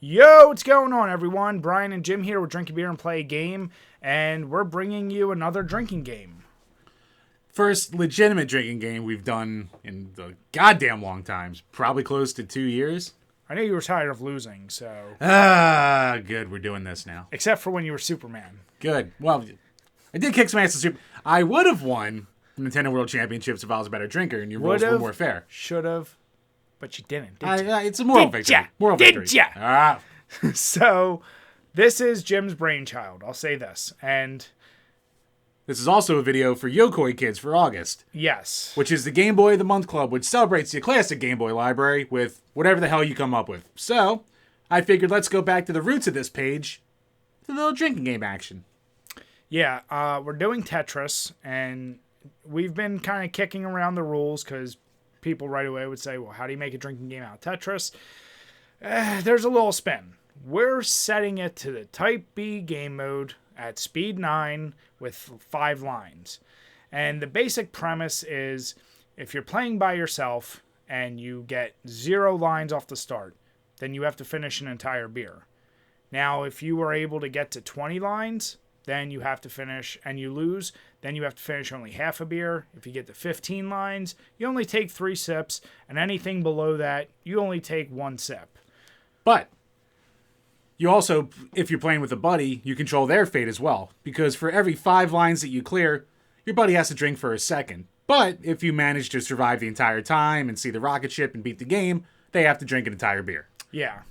Yo, what's going on, everyone? Brian and Jim here with Drink a Beer and Play a Game, and we're bringing you another drinking game. First legitimate drinking game we've done in the goddamn long times. Probably close to 2 years. I knew you were tired of losing, so... Good. We're doing this now. Except for when you were Superman. Good. Well, I did kick some ass at Super... I would have won the Nintendo World Championships if I was a better drinker and your rules were more fair. Should have, but you didn't, did you? It's a moral victory. Moral victory. Did ya? So, this is Jim's brainchild. I'll say this. And... this is also a video for Yokoi Kids for August. yes. Which is the Game Boy of the Month Club, which celebrates the classic Game Boy library with whatever the hell you come up with. So, I figured let's go back to the roots of this page with a little drinking game action. Yeah, we're doing Tetris, and we've been kind of kicking around the rules because people right away would say, well, how do you make a drinking game out of Tetris? There's a little spin. We're setting it to the Type B game mode at speed 9 with 5 lines. And the basic premise is if you're playing by yourself and you get 0 lines off the start, then you have to finish an entire beer. Now, if you were able to get to 20 lines, then you have to finish, and you lose, then you have to finish only half a beer. If you get to 15 lines, you only take 3 sips, and anything below that, you only take 1 sip. But you also, if you're playing with a buddy, you control their fate as well. Because for every 5 lines that you clear, your buddy has to drink for a second. But if you manage to survive the entire time and see the rocket ship and beat the game, they have to drink an entire beer. Yeah.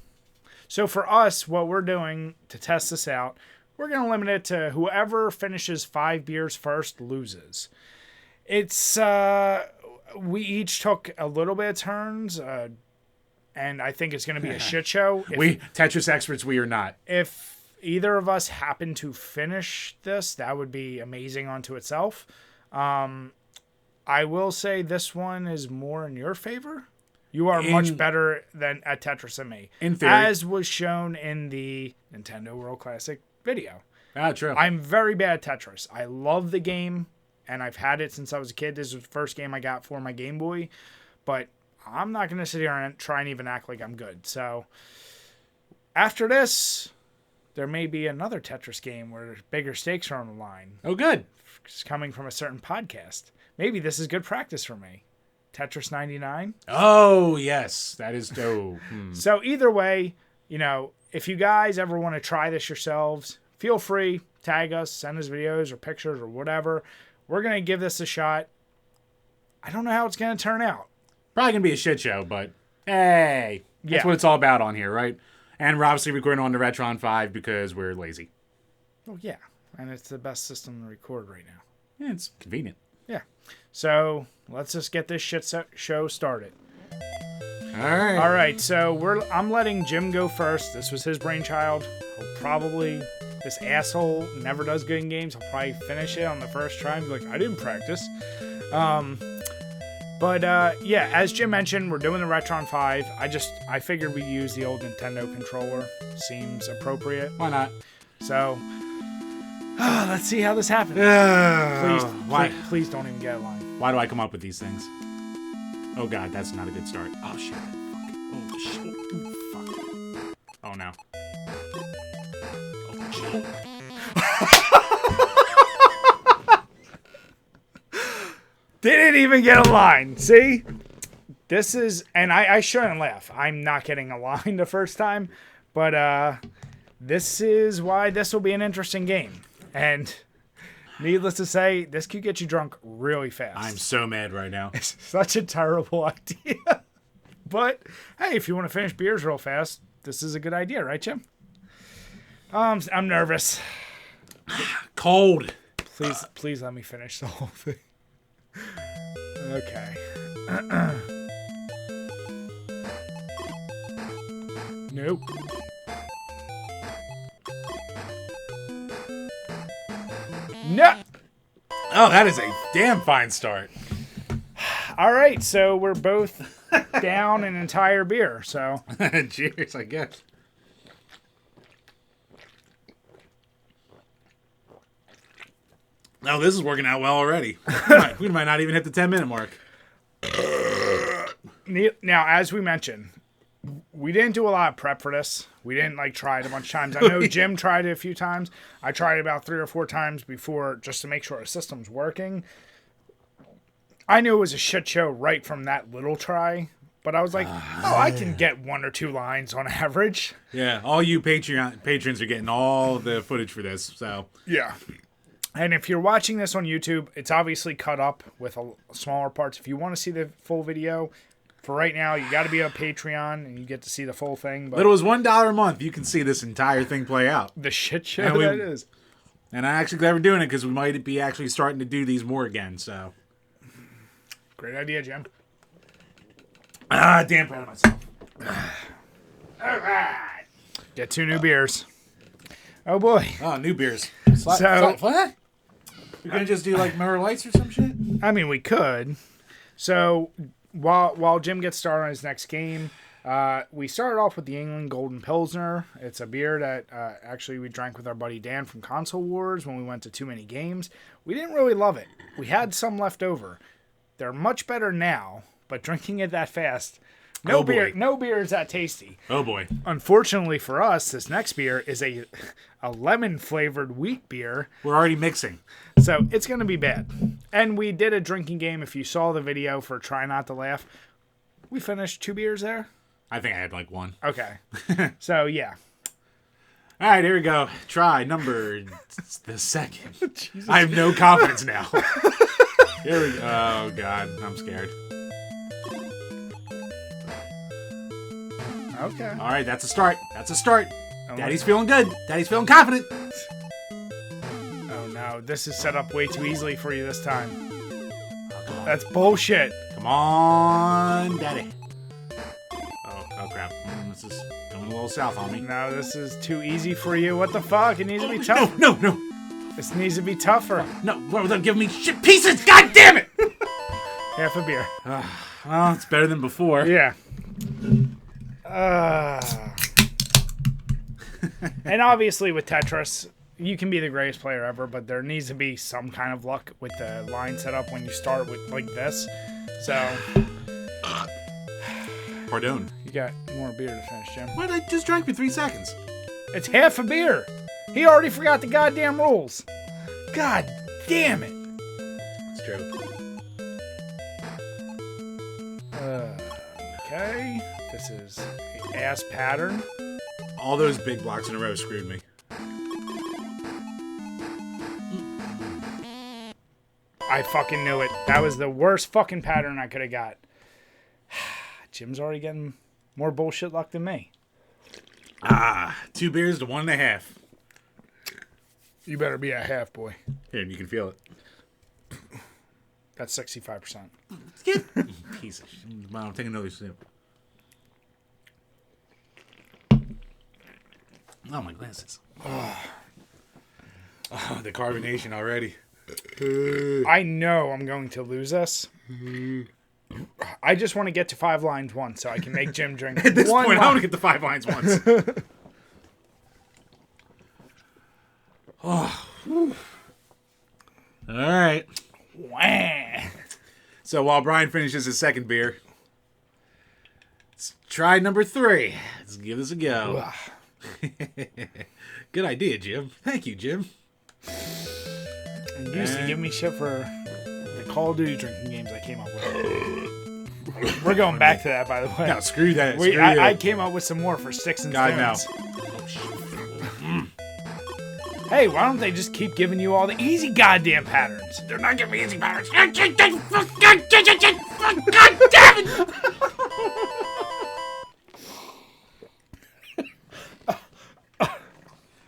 So for us, what we're doing to test this out, we're going to limit it to whoever finishes 5 beers first loses. It's, we each took a little bit of turns, and I think it's going to be a shit show. Tetris experts, we are not. If either of us happen to finish this, that would be amazing unto itself. I will say this one is more in your favor. You are much better at Tetris than me. In theory. As was shown in the Nintendo World Classic video. True. I'm very bad at Tetris. I love the game, and I've had it since I was a kid. This was the first game I got for my Game Boy. But I'm not going to sit here and try and even act like I'm good. So, after this, there may be another Tetris game where bigger stakes are on the line. Oh, good. It's coming from a certain podcast. Maybe this is good practice for me. Tetris 99. Oh, yes. That is dope. So, either way, if you guys ever want to try this yourselves, feel free. Tag us, send us videos or pictures or whatever. We're going to give this a shot. I don't know how it's going to turn out. Probably going to be a shit show, but hey, that's what it's all about on here, right? And we're obviously recording on the Retron 5 because we're lazy. Oh, yeah. And it's the best system to record right now. Yeah, it's convenient. Yeah. So, let's just get this show started. All right. All right, so I'm letting Jim go first. This was his brainchild. This asshole never does good in games. He'll probably finish it on the first try and be like, I didn't practice. But as Jim mentioned, we're doing the Retron 5. I figured we'd use the old Nintendo controller. Seems appropriate. Why not? So, let's see how this happens. Please don't even get a line. Why do I come up with these things? Oh god, that's not a good start. Oh shit. Oh shit. Oh, fuck. Oh no. Oh shit. Didn't even get a line. See? This is... and I shouldn't laugh. I'm not getting a line the first time. But this is why this will be an interesting game. And needless to say, this could get you drunk really fast. I'm so mad right now. It's such a terrible idea. But, hey, if you want to finish beers real fast, this is a good idea, right, Jim? I'm nervous. Cold. Please let me finish the whole thing. Okay. Nope. No. Oh, that is a damn fine start. All right, so we're both down an entire beer. So cheers, I guess. Oh, this is working out well already. We might not even hit the 10-minute mark. Now, as we mentioned, We didn't do a lot of prep for this. We didn't like try it a bunch of times. I know Jim tried it a few times. I tried it about 3 or 4 times before just to make sure our system's working. I knew it was a shit show right from that little try, but I was like, oh, I can get 1 or 2 lines on average. Yeah, all you patrons are getting all the footage for this, so. Yeah. And if you're watching this on YouTube, it's obviously cut up with smaller parts. If you want to see the full video, for right now, you got to be on Patreon and you get to see the full thing. But Little as $1 a month, you can see this entire thing play out. The shit show that is. And I'm actually glad we're doing it because we might be actually starting to do these more again, so. Great idea, Jim. Damn proud of myself. All right. Get 2 new beers. Oh, boy. Oh, new beers. So, what? You're going to just do like Miller Lights or some shit? I mean, we could. So, while Jim gets started on his next game, we started off with the England Golden Pilsner. It's a beer that actually we drank with our buddy Dan from Console Wars when we went to Too Many Games. We didn't really love it. We had some left over. They're much better now, but drinking it that fast, no beer is that tasty. Oh boy! Unfortunately for us, this next beer is a lemon flavored wheat beer. We're already mixing, so it's gonna be bad. And we did a drinking game. If you saw the video for Try Not to Laugh, we finished 2 beers there. I think I had like 1. Okay, so yeah. All right, here we go. Try number the second. I have no confidence now. Here we go. Oh, God. I'm scared. Okay. All right, that's a start. That's a start. Daddy's feeling good. Daddy's feeling confident. Oh, no. This is set up way too easily for you this time. Oh, that's bullshit. Come on, Daddy. Oh, crap. This is going a little south on me. No, this is too easy for you. What the fuck? It needs to be tougher. No. This needs to be tougher. No, they're giving me shit pieces. God damn it. Half a beer. Well, it's better than before. Yeah. And obviously with Tetris, you can be the greatest player ever, but there needs to be some kind of luck with the line setup when you start with like this. So. Pardon. You got more beer to finish, Jim. What? I just drank for 3 seconds. It's half a beer. He already forgot the goddamn rules. God damn it. It's true. Okay. This is the ass pattern. All those big blocks in a row screwed me. I fucking knew it. That was the worst fucking pattern I could have got. Jim's already getting more bullshit luck than me. 2 beers to 1.5. You better be at half, boy. Here, you can feel it. That's 65%. Piece of shit. Well, I'll take another sip. Oh, my glasses. Oh, the carbonation already. I know I'm going to lose this. I just want to get to 5 lines once so I can make Jim drink. At this point, I want to get the 5 lines once. Oh. All right. Wah. So while Brian finishes his second beer, let's try number 3. Let's give this a go. Good idea, Jim. Thank you, Jim. You used to give me shit for the Call of Duty drinking games I came up with. We're going back to that, by the way. No, screw that. I came up with some more for Sticks and Stones. Oh, shit. Hey, why don't they just keep giving you all the easy goddamn patterns? They're not giving me easy patterns. God damn it!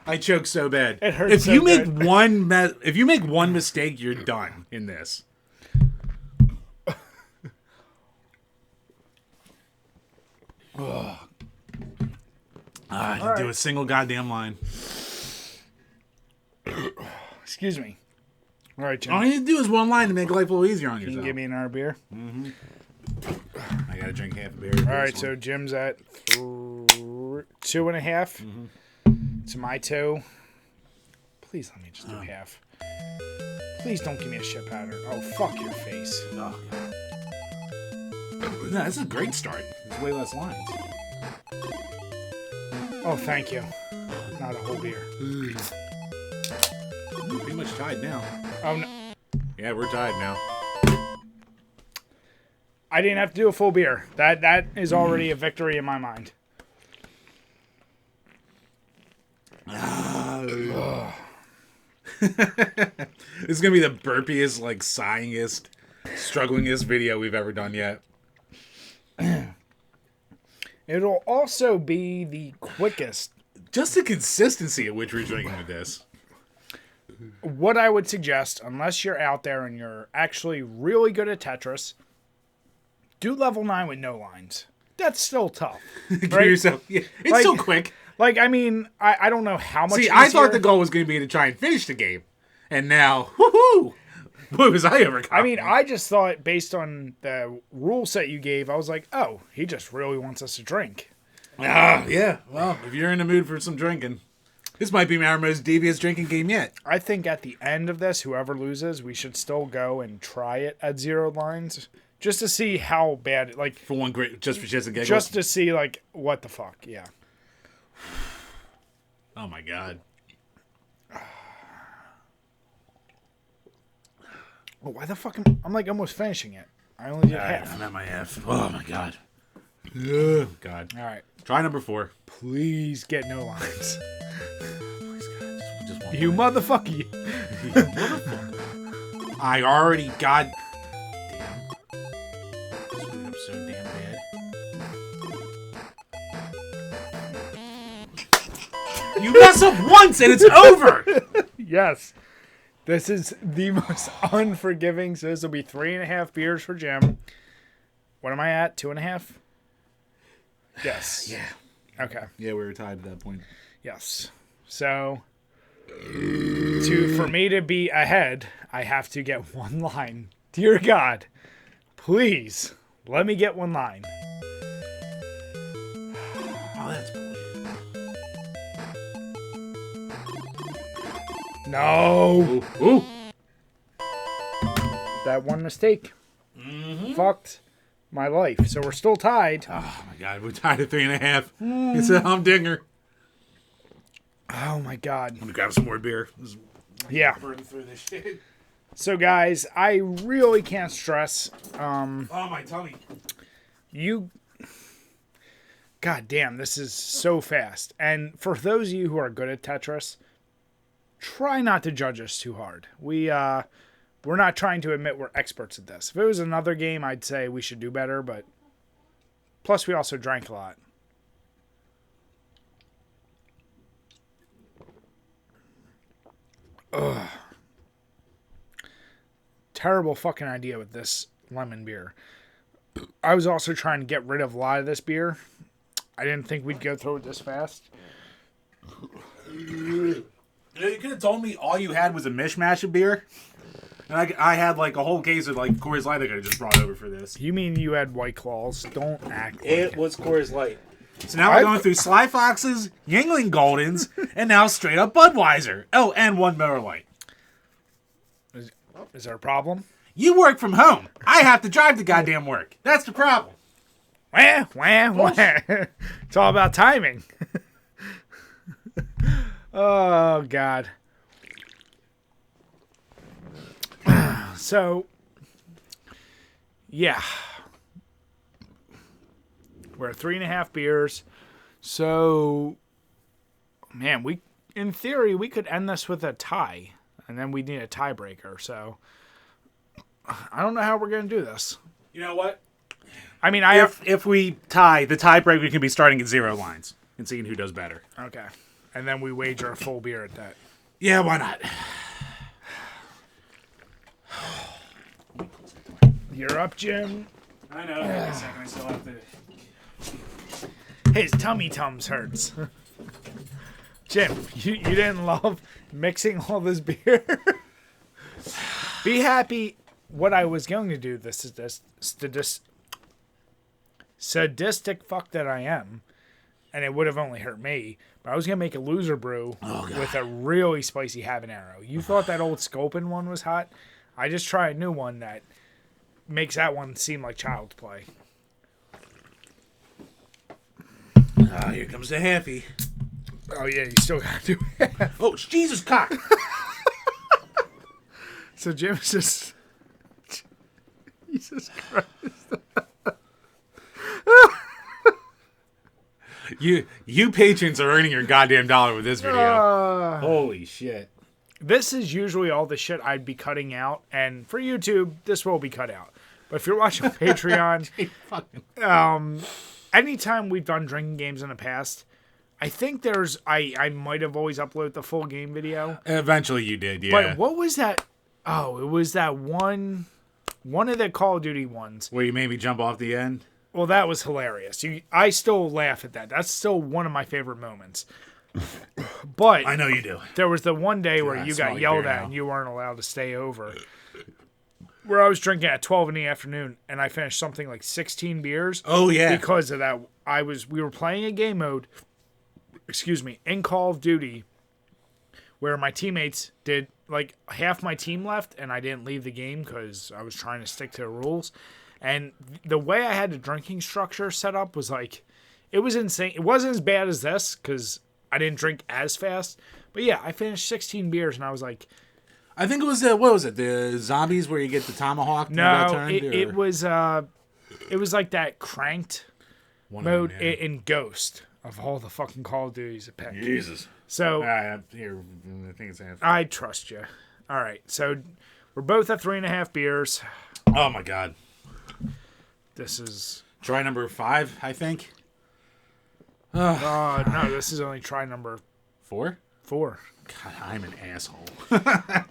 I choke so bad. It hurts. If you make one mistake, you're done in this. I didn't do a single goddamn line. Excuse me. All right, Jim. All you need to do is one line to make life a little easier on Can yourself. you give me another beer? Mm-hmm. I gotta drink half a beer. All right, so Jim's at 2.5. Mm-hmm. To my 2. Please let me just do half. Please don't give me a shit pattern. Oh, fuck your face. Oh. No, this is a great start. There's way less lines. Oh, thank you. Not a whole beer. Pretty much tied now. Oh, no. Yeah, we're tied now. I didn't have to do a full beer. That is already a victory in my mind. This is gonna be the burpiest, like, sighingest, strugglingest video we've ever done yet. It'll also be the quickest. Just the consistency at which we're drinking with this. What I would suggest, unless you're out there and you're actually really good at Tetris, do level 9 with no lines. That's still tough. Give Right? yourself, yeah, it's Like- so quick. Like, I mean, I don't know how much See, easier. I thought the goal was going to be to try and finish the game. And now, woohoo! Boy, was I ever I mean, I just thought, based on the rule set you gave, I was like, oh, he just really wants us to drink. Yeah. Well, if you're in the mood for some drinking, this might be our most devious drinking game yet. I think at the end of this, whoever loses, we should still go and try it at 0 lines. Just to see how bad it, like, For one great, just for shits and giggles. just to see, like, what the fuck, yeah. Oh my god. Oh, why the fuck I'm like almost finishing it. I only did half. I'm at my half. Oh my god. Oh god. All right. Try number 4. Please get no lines. Please god, just one You more. motherfucker. You. I already got. Damn. Screwed up so damn bad. You mess up once and it's over. Yes. This is the most unforgiving. So this will be 3.5 beers for Jim. What am I at? 2.5? Yes. Yeah. Okay. Yeah, we were tied at that point. Yes. So for me to be ahead, I have to get one line. Dear God, please let me get one line. Oh, that's bullshit. No. Ooh. That one mistake fucked my life. So we're still tied. Oh my god, we're tied at 3.5. It's a humdinger. Oh my God. I'm gonna grab some more beer. Yeah. Burn through this shit. So guys, I really can't stress. Oh, my tummy. God damn, this is so fast. And for those of you who are good at Tetris, try not to judge us too hard. We're not trying to admit we're experts at this. If it was another game, I'd say we should do better, but plus we also drank a lot. Ugh. Terrible fucking idea with this lemon beer. I was also trying to get rid of a lot of this beer. I didn't think we'd go through it this fast. You could have told me all you had was a mishmash of beer. And I had like a whole case of like Coors Light I could have just brought over for this. You mean you had White Claws? Don't act like It was Coors Light. So now we're going through Sly Foxes, Yingling Goldens, and now straight up Budweiser. Oh, and one Miller Lite. Is there a problem? You work from home. I have to drive to goddamn work. That's the problem. Wah, wah, wah. It's all about timing. Oh, God. So, yeah. We're at 3.5 beers. So, man, in theory, we could end this with a tie. And then we need a tiebreaker. So, I don't know how we're going to do this. You know what? I mean, If we tie, the tiebreaker can be starting at 0 lines and seeing who does better. Okay. And then we wager a full beer at that. Yeah, why not? You're up, Jim. I know. Wait a second, I still have to. His tummy tums hurts. Jim, you didn't love mixing all this beer? Be happy. What I was going to do, this is this sadistic fuck that I am, and it would have only hurt me, but I was going to make a loser brew with a really spicy habanero. You thought that old Sculpin one was hot? I just tried a new one that makes that one seem like child's play. Ah, here comes the halfie. Oh, yeah, you still got to do it. Oh, Jesus, cock. So Jim's just... Jesus Christ. You patrons are earning your goddamn dollar with this video. Holy shit. This is usually all the shit I'd be cutting out, and for YouTube, this will be cut out. But if you're watching Patreon, anytime we've done drinking games in the past, I think I might have always uploaded the full game video. Eventually you did, yeah. But what was that? Oh, it was that one of the Call of Duty ones. Where you made me jump off the end? Well, that was hilarious. I still laugh at that. That's still one of my favorite moments. But I know you do. There was the one day where you got yelled at and you weren't allowed to stay over. Where I was drinking at 12 in the afternoon and I finished something like 16 beers. Oh, yeah. Because of that, we were playing a game mode, in Call of Duty, where my teammates did, like, half my team left and I didn't leave the game because I was trying to stick to the rules. And the way I had the drinking structure set up was like, it was insane. It wasn't as bad as this because I didn't drink as fast. But yeah, I finished 16 beers and I was like... I think it was what was it? The zombies where you get the tomahawk? No, it was like that cranked mode in Ghost of all the fucking Call of Duties it picked. Jesus. So here, I think it's half. I trust you. All right, so we're both at 3.5 beers. Oh my god. This is try number 5, I think. No, this is only try number 4. God, I'm an asshole.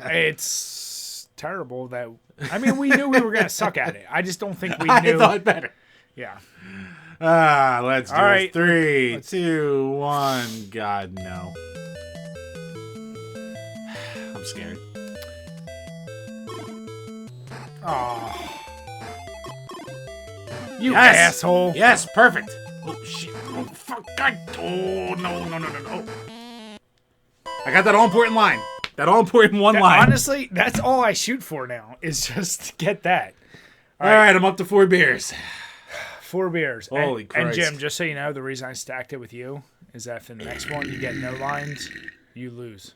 It's terrible that... I mean, we knew we were going to suck at it. I just don't think we knew... I thought better. Yeah. Let's do it. 3, 2, 1. God, no. I'm scared. Oh. You asshole. Yes, perfect. Oh, shit. Oh, fuck. God. Oh, no. I got that all-important line. That all-important one line. Honestly, that's all I shoot for now, is just to get that. All right, I'm up to 4 beers. 4 beers. Holy Christ. And Jim, just so you know, the reason I stacked it with you is that if in the next one you get no lines, you lose.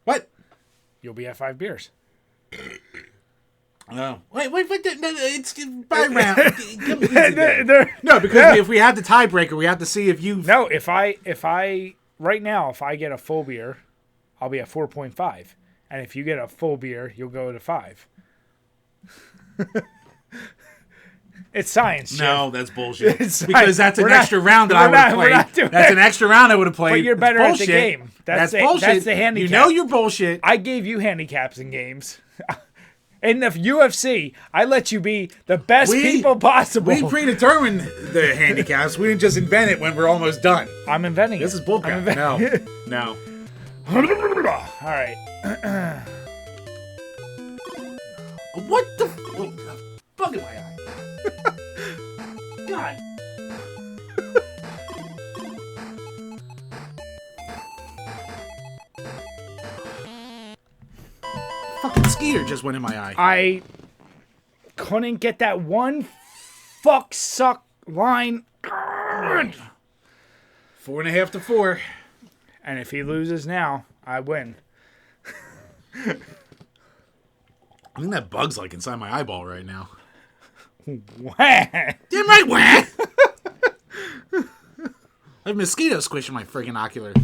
What? You'll be at 5 beers. Oh. Wait, it's by round. No, because if we had the tiebreaker, we have to see if you... No, if I right now, if I get a full beer, I'll be at 4.5. And if you get a full beer, you'll go to 5. It's science, Jim. No, that's bullshit. Because that's an extra round that I would have played. That's an extra round I would have played. But you're better at the game. That's bullshit. That's the handicap. You know you're bullshit. I gave you handicaps in games. In the UFC, I let you be the best people possible. We predetermined the handicaps. We didn't just invent it when we're almost done. I'm inventing this it. This is bullcrap. No. All right. What the... Bug in my eye. God. Fucking skeeter just went in my eye. I couldn't get that one suck line. 4.5 to 4. And if he loses now, I win. I think that bug's like inside my eyeball right now. Wah. Damn right, wah! I have mosquito squishing my freaking ocular.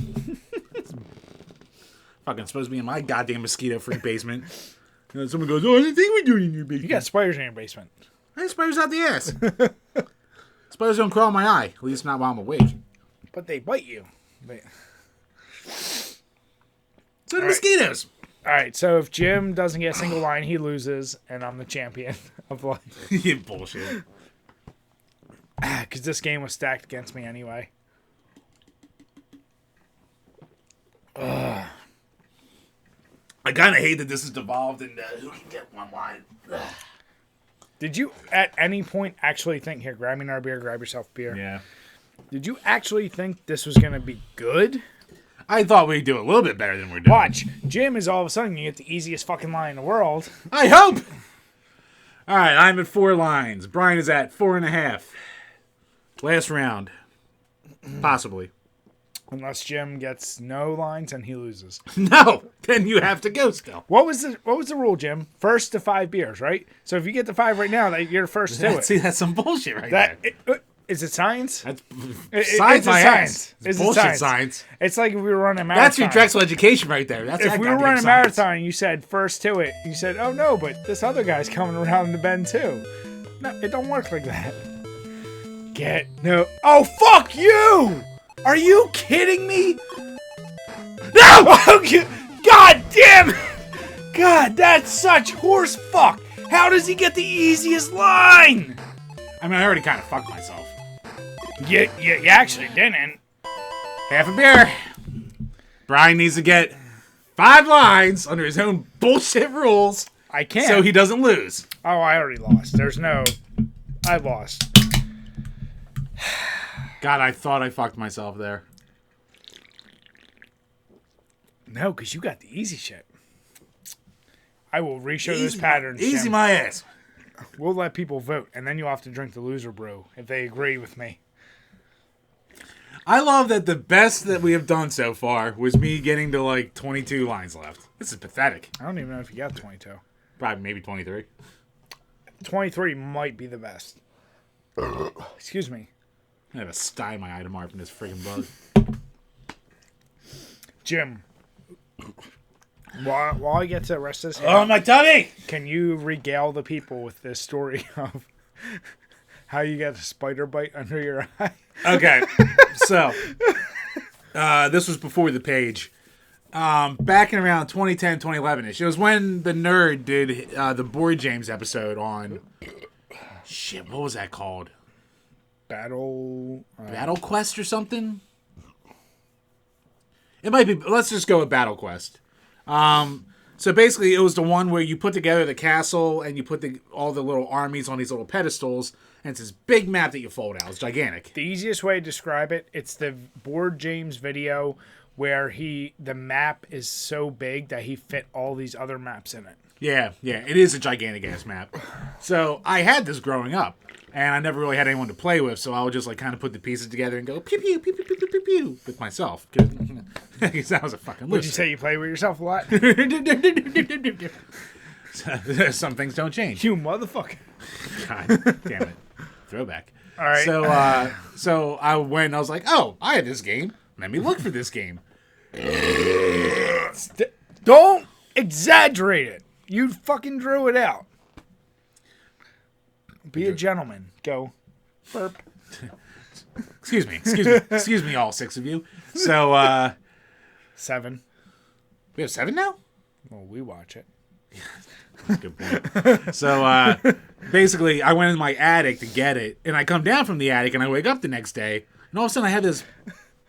Fucking supposed to be in my goddamn mosquito-free basement. And then someone goes, "Oh, I didn't think we do it in your basement." You got spiders in your basement. I have spiders out the ass. Spiders don't crawl in my eye. At least not while I'm awake. But they bite you. So do mosquitoes. All right, so if Jim doesn't get a single line, he loses, and I'm the champion of life. You bullshit. Because this game was stacked against me anyway. I kind of hate that this has devolved into who can get one line. Did you at any point actually think, here, grab me another beer, grab yourself a beer? Yeah. Did you actually think this was going to be good? I thought we'd do a little bit better than we're doing. Watch. Jim is all of a sudden going to get the easiest fucking line in the world. I hope! All right, I'm at 4 lines. Brian is at 4.5. Last round. Possibly. Unless Jim gets no lines and he loses. No, then you have to go still. What was the rule, Jim? First to 5 beers, right? So if you get to 5 right now, you're first to it. See, that's some bullshit right there. Is it science? That's It's science, my science. ass. It's bullshit science. It's like if we were running a marathon. That's your Drexel education right there. That's if we were running a marathon and you said first to it, you said, oh no, but this other guy's coming around the bend too. No, it don't work like that. Oh, fuck you! Are you kidding me? No! God damn it! God, that's such horse fuck. How does he get the easiest line? I mean, I already kind of fucked myself. You actually didn't. Half a beer. Brian needs to get 5 lines under his own bullshit rules. I can't. So he doesn't lose. Oh, I already lost. I lost. God, I thought I fucked myself there. No, because you got the easy shit. I will reshow this pattern. Easy my ass. We'll let people vote, and then you'll have to drink the loser brew if they agree with me. I love that the best that we have done so far was me getting to like 22 lines left. This is pathetic. I don't even know if you got 22. Probably maybe 23. 23 might be the best. Excuse me. I have a sty in my eye tomorrow from this freaking bug. Jim, while I get to the rest of this, Oh, my tummy! can you regale the people with this story of how you got a spider bite under your eye? Okay, so this was before the page. Back in around 2010, 2011-ish. It was when the nerd did the Board James episode on... Shit, what was that called? Battle Quest or something? It might be... Let's just go with Battle Quest. So basically, it was the one where you put together the castle and you put all the little armies on these little pedestals, and it's this big map that you fold out. It's gigantic. The easiest way to describe it, it's the Board James video where the map is so big that he fit all these other maps in it. Yeah, it is a gigantic ass map. So I had this growing up, and I never really had anyone to play with, so I would just like kind of put the pieces together and go pew pew pew pew pew pew pew pew with myself. Because I was a fucking loser. Would you say you play with yourself a lot? Some things don't change. You motherfucker. God damn it. Throwback. All right. So I went and I was like, oh, I had this game. Let me look for this game. Don't exaggerate it. You fucking drew it out. Be a gentleman. Go. Burp. Excuse me, all 6 of you. So, 7. we have 7 now? Well, we watch it. Good point. So, basically, I went in my attic to get it, and I come down from the attic, and I wake up the next day, and all of a sudden I have this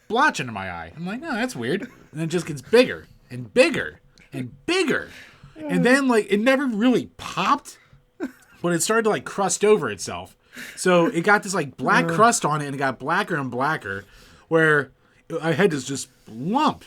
blotch under my eye. I'm like, no, that's weird. And then it just gets bigger and bigger and bigger. And then, like, it never really popped, but it started to, like, crust over itself. So it got this, like, black crust on it, and it got blacker and blacker, where I had this just lump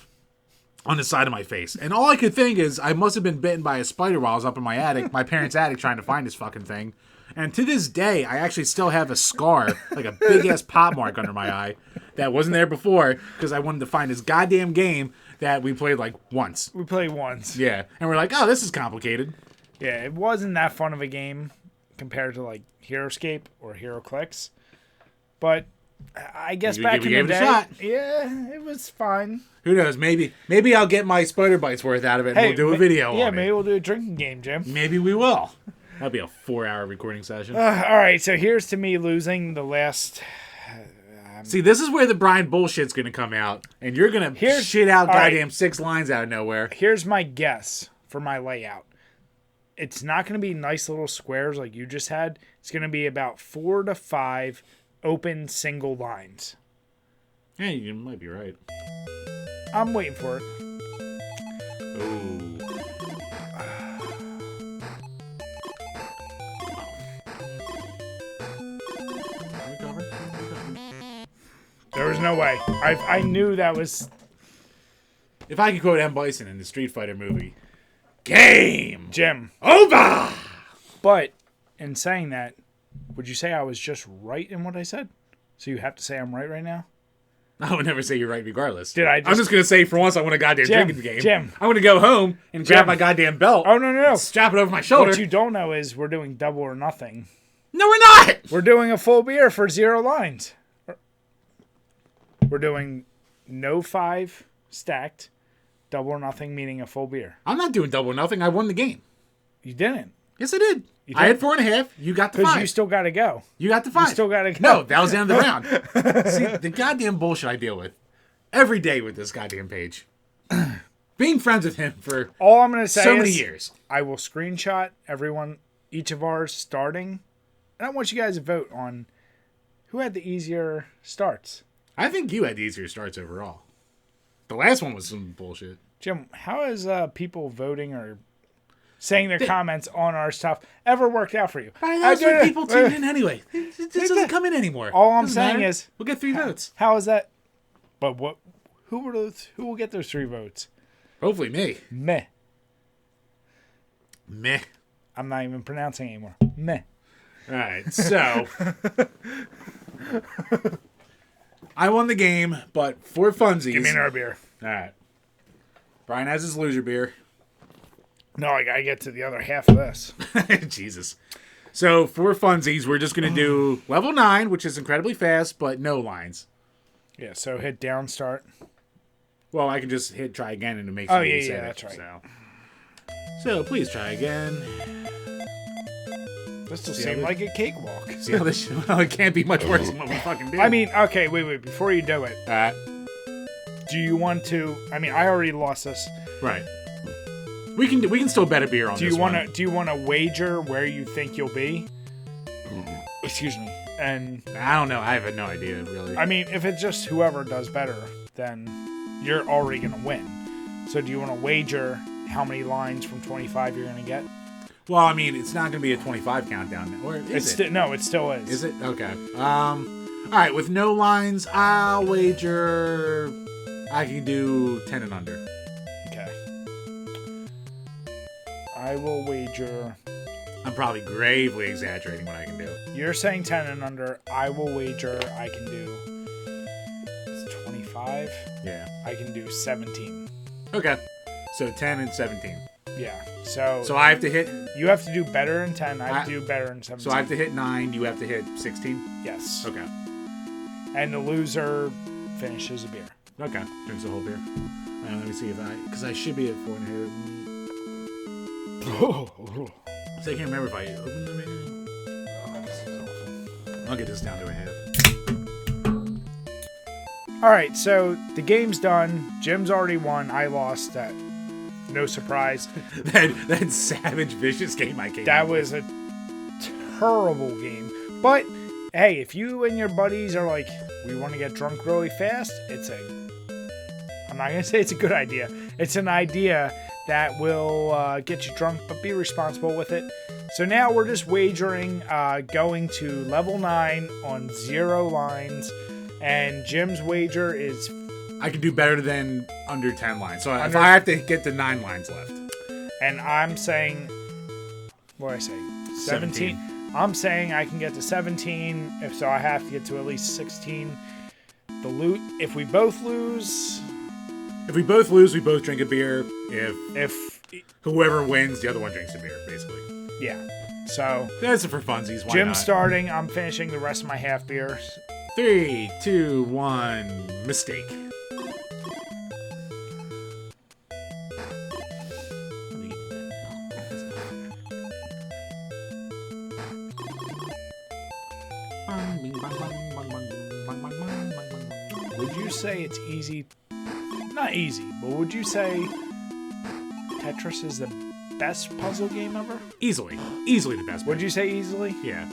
on the side of my face. And all I could think is I must have been bitten by a spider while I was up in my attic, my parents' attic, trying to find this fucking thing. And to this day, I actually still have a scar, like a big-ass pop mark under my eye that wasn't there before because I wanted to find this goddamn game that we played, like, once. We played once. Yeah. And we're like, oh, this is complicated. Yeah, it wasn't that fun of a game compared to, like, HeroScape or HeroClix. But I guess back in the day, yeah, it was fine. Who knows? Maybe I'll get my spider bites worth out of it, and we'll do a video on it. Yeah, maybe we'll do a drinking game, Jim. Maybe we will. That'll be a 4-hour recording session. All right, so here's to me losing the last... See, this is where the Brian bullshit's going to come out, and you're going to shit out goddamn 6 lines out of nowhere. Here's my guess for my layout. It's not going to be nice little squares like you just had. It's going to be about 4 to 5 open single lines. Yeah, you might be right. I'm waiting for it. Ooh. There was no way. I knew that was... If I could quote M. Bison in the Street Fighter movie, game Jim. over! But in saying that, would you say I was just right in what I said? So you have to say I'm right now? I would never say you're right regardless. Did I I'm just going to say for once I want a goddamn Jim, drinking game. Jim. I'm going to go home and grab Jim. my goddamn belt. Oh, no. Strap it over my shoulder. What you don't know is we're doing double or nothing. No, we're not. We're doing a full beer for 0 lines. We're doing no 5 stacked, double or nothing, meaning a full beer. I'm not doing double or nothing. I won the game. You didn't. Yes, I did. I had 4.5. You got the 5. Because you still got to go. You got the 5. You still got to go. No, that was the end of the round. See, the goddamn bullshit I deal with every day with this goddamn page. Being friends with him for all I'm going to say so is many years. I will screenshot everyone, each of ours starting, and I want you guys to vote on who had the easier starts. I think you had the easier starts overall. The last one was some bullshit. Jim, how has people voting or saying their comments on our stuff ever worked out for you? That's what people tune in anyway. This doesn't come in anymore. All I'm saying is we'll get 3 votes. How is that? But what? Who will get those 3 votes? Hopefully me. Meh. I'm not even pronouncing anymore. Meh. All right, so I won the game, but for funsies. Give me another beer. All right. Brian has his loser beer. No, I gotta get to the other half of this. Jesus. So for funsies, we're just gonna do level 9, which is incredibly fast, but no lines. Yeah. So hit down start. Well, I can just hit try again and it makes. Oh yeah, that's right. So please try again. This will seem like a cakewalk. See how this? Well, it can't be much worse than what we fucking did. I mean, okay, wait. Before you do it, all right. Do you want to? I mean, I already lost this. Right. We can still bet a beer on this one. Do you want to wager where you think you'll be? Excuse me. And I don't know. I have no idea, really. I mean, if it's just whoever does better, then you're already going to win. So do you want to wager how many lines from 25 you're going to get? Well, I mean, it's not going to be a 25 countdown. Or is it? No, it still is. Is it? Okay. All right, with no lines, I'll wager I can do 10 and under. Okay. I will wager... I'm probably gravely exaggerating what I can do. You're saying 10 and under. I will wager I can do... It's 25? Yeah. I can do 17. Okay. So 10 and 17. Yeah. So I have to hit... You have to do better than 10. I have to do better than 17. So I have to hit 9. You have to hit 16? Yes. Okay. And the loser finishes a beer. Okay. Drinks the whole beer. Let me see if I... Because I should be at 4.5. So I can't remember if I opened the beer. I'll get this down to a half. Alright, so the game's done. Jim's already won. I lost that. No surprise. that savage, vicious game I came That up with. was a terrible game. But, hey, if you and your buddies are like, we want to get drunk really fast, I'm not going to say it's a good idea. It's an idea that will get you drunk, but be responsible with it. So now we're just wagering going to level 9 on 0 lines. And Jim's wager is... I can do better than under 10 lines. So if I have to get to 9 lines left. And I'm saying... What did I say? 17? I'm saying I can get to 17. If so, I have to get to at least 16. The loot... If we both lose... If we both lose, we both drink a beer. If whoever wins, the other one drinks a beer, basically. Yeah. So... That's it for funsies. Why Jim's not? starting. I'm finishing the rest of my half beers. 3, 2, 1. Mistake. Would you say it's easy? Not easy, but would you say Tetris is the best puzzle game ever? Easily the best. Would you say easily? Yeah.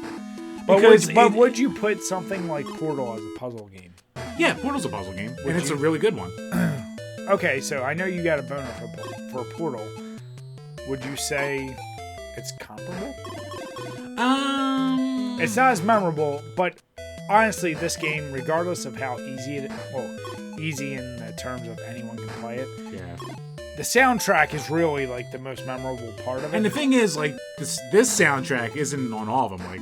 But would you put something like Portal as a puzzle game? Yeah, Portal's a puzzle game, and it's a really good one. Okay, so I know you got a boner for Portal. Would you say it's comparable? It's not as memorable, but honestly, this game, regardless of how easy easy in the terms of anyone can play it. Yeah. The soundtrack is really like the most memorable part of it. And the thing is, like this soundtrack isn't on all of them. Like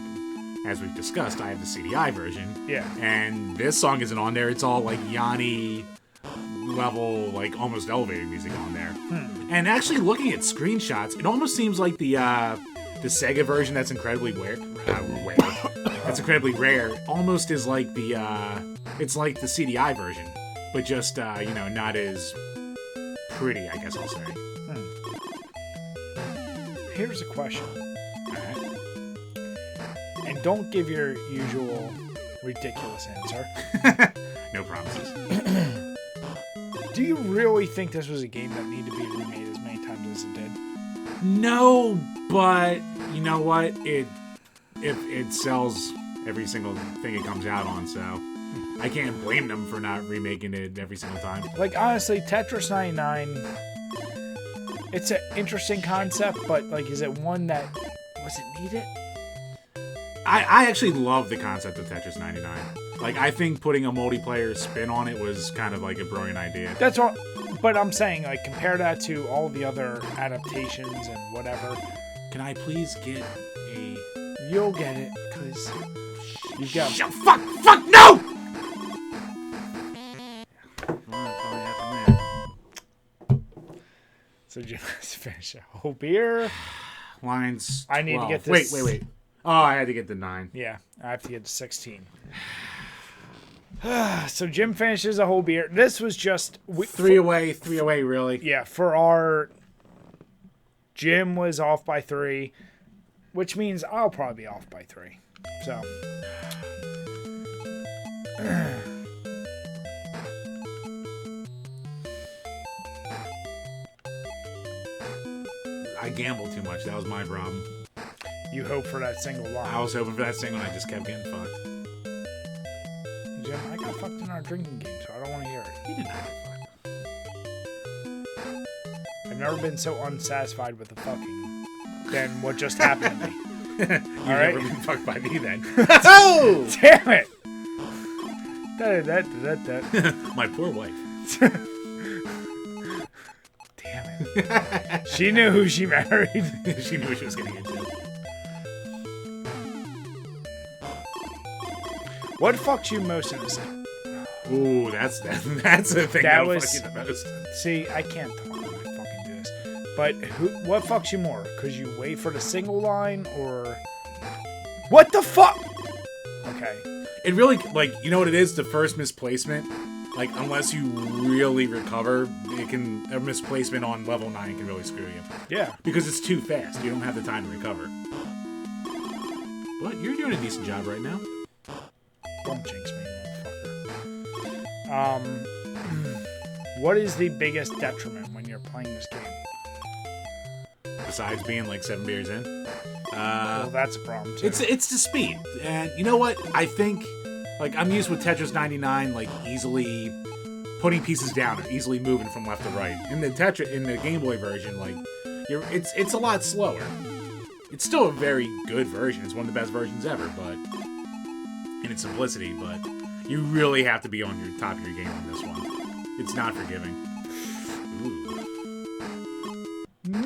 as we've discussed, I have the CDI version. Yeah. And this song isn't on there. It's all like Yanni level, like almost elevator music on there. And actually looking at screenshots, it almost seems like the Sega version that's incredibly rare. That's incredibly rare. Almost is like it's like the CDI version, but just not as pretty, I guess I'll say. Here's a question. And don't give your usual ridiculous answer. No promises. Do you really think this was a game that needed to be remade as many times as it did? No, but you know what? It sells every single thing it comes out on, so I can't blame them for not remaking it every single time. Like, honestly, Tetris 99, it's an interesting concept, but, like, is it one that, was it needed? I actually love the concept of Tetris 99. Like, I think putting a multiplayer spin on it was kind of like a brilliant idea. That's all, but I'm saying, like, compare that to all the other adaptations and whatever. Can I please get a... You'll get it, because you got... Fuck, no! So Jim has to finish a whole beer. Lines 12. I need to get this... Wait. Oh, I had to get the 9. Yeah, I have to get to 16. So Jim finishes a whole beer. This was just... Three away, really. Yeah, for our... Jim was off by 3, which means I'll probably be off by 3. So... I gambled too much. That was my problem. You hope for that single line. I was hoping for that single and I just kept getting fucked. Jim, I got fucked in our drinking game, so I don't want to hear it. You did not get fucked. I've never been so unsatisfied with the fucking than what just happened to me. You've never been fucked by me then. Oh! Damn it! That. My poor wife. Damn it. She knew who she married. She knew what she was getting into. What fucks you most in this game? Ooh, that's the thing that was fuck you the most. See, I can't talk when I fucking do this. But what fucks you more? Because you wait for the single line, or what the fuck? Okay. It really, like, you know what it is? The first misplacement. Like, unless you really recover, a misplacement on level 9 can really screw you. Yeah. Because it's too fast. You don't have the time to recover. But you're doing a decent job right now. Don't jinx me, motherfucker. What is the biggest detriment when you're playing this game? Besides being like 7 beers in? Well, that's a problem too. It's the speed. And you know what? I think, like, I'm used with Tetris 99, like, easily putting pieces down or easily moving from left to right. In the Game Boy version, like, it's a lot slower. It's still a very good version. It's one of the best versions ever, but in its simplicity, but you really have to be on your top of your game on this one. It's not forgiving. Ooh.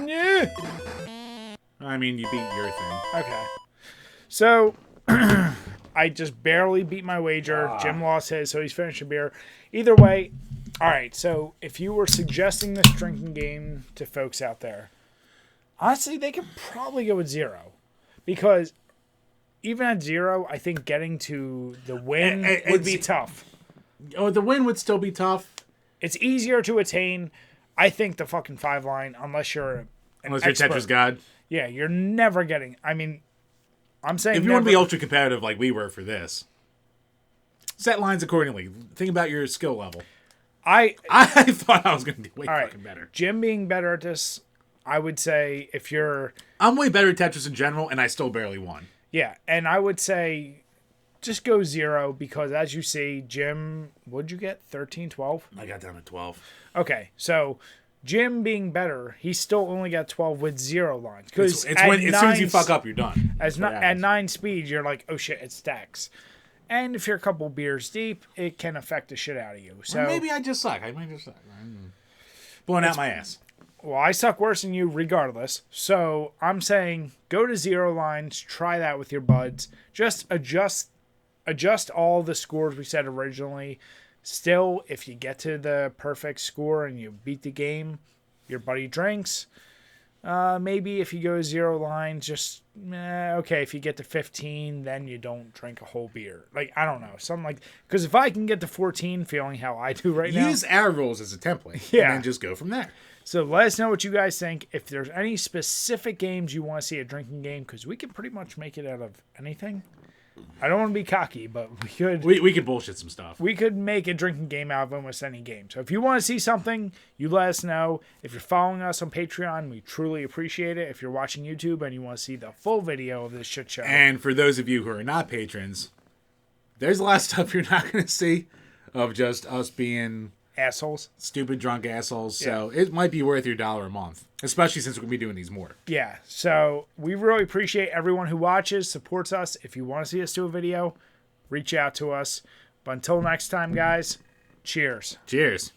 Yeah. I mean, you beat your thing. Okay. So, I just barely beat my wager. Jim lost his, so he's finishing beer. Either way, all right, so if you were suggesting this drinking game to folks out there, honestly, they could probably go with 0. Because even at 0, I think getting to the win would be tough. Oh, the win would still be tough. It's easier to attain. I think the fucking 5 line, unless you're you're Tetris God. Yeah, you're never getting. I mean, I'm saying if you want to be ultra competitive like we were for this, set lines accordingly. Think about your skill level. I thought I was going to be way fucking better. Jim being better at this, I would say if you're... I'm way better at Tetris in general, and I still barely won. Yeah, and I would say just go 0 because, as you see, Jim, what'd you get? 13, 12? I got down to 12. Okay, so Jim being better, he still only got 12 with 0 lines. Because as soon as you fuck up, you're done. At 9 speed, you're like, oh shit, it stacks. And if you're a couple beers deep, it can affect the shit out of you. So maybe I just suck. I might just suck. Blowing out my ass. Well, I suck worse than you regardless. So I'm saying go to 0 lines, try that with your buds. Just adjust all the scores we said originally. Still, if you get to the perfect score and you beat the game, your buddy drinks. Maybe if you go 0 lines, just okay. If you get to 15, then you don't drink a whole beer. Like, I don't know, something like, because if I can get to 14, feeling how I do right now, use our rules as a template, Yeah. and then just go from there. So let us know what you guys think. If there's any specific games you want to see a drinking game, because we can pretty much make it out of anything. I don't want to be cocky, but we could. We could bullshit some stuff. We could make a drinking game out of almost any game. So if you want to see something, you let us know. If you're following us on Patreon, we truly appreciate it. If you're watching YouTube and you want to see the full video of this shit show. And for those of you who are not patrons, there's a lot of stuff you're not going to see of just us being assholes. Stupid drunk assholes. So it might be worth your $1 a month, especially since we're going to be doing these more. Yeah. So we really appreciate everyone who watches, supports us. If you want to see us do a video, reach out to us. But until next time, guys, cheers. Cheers.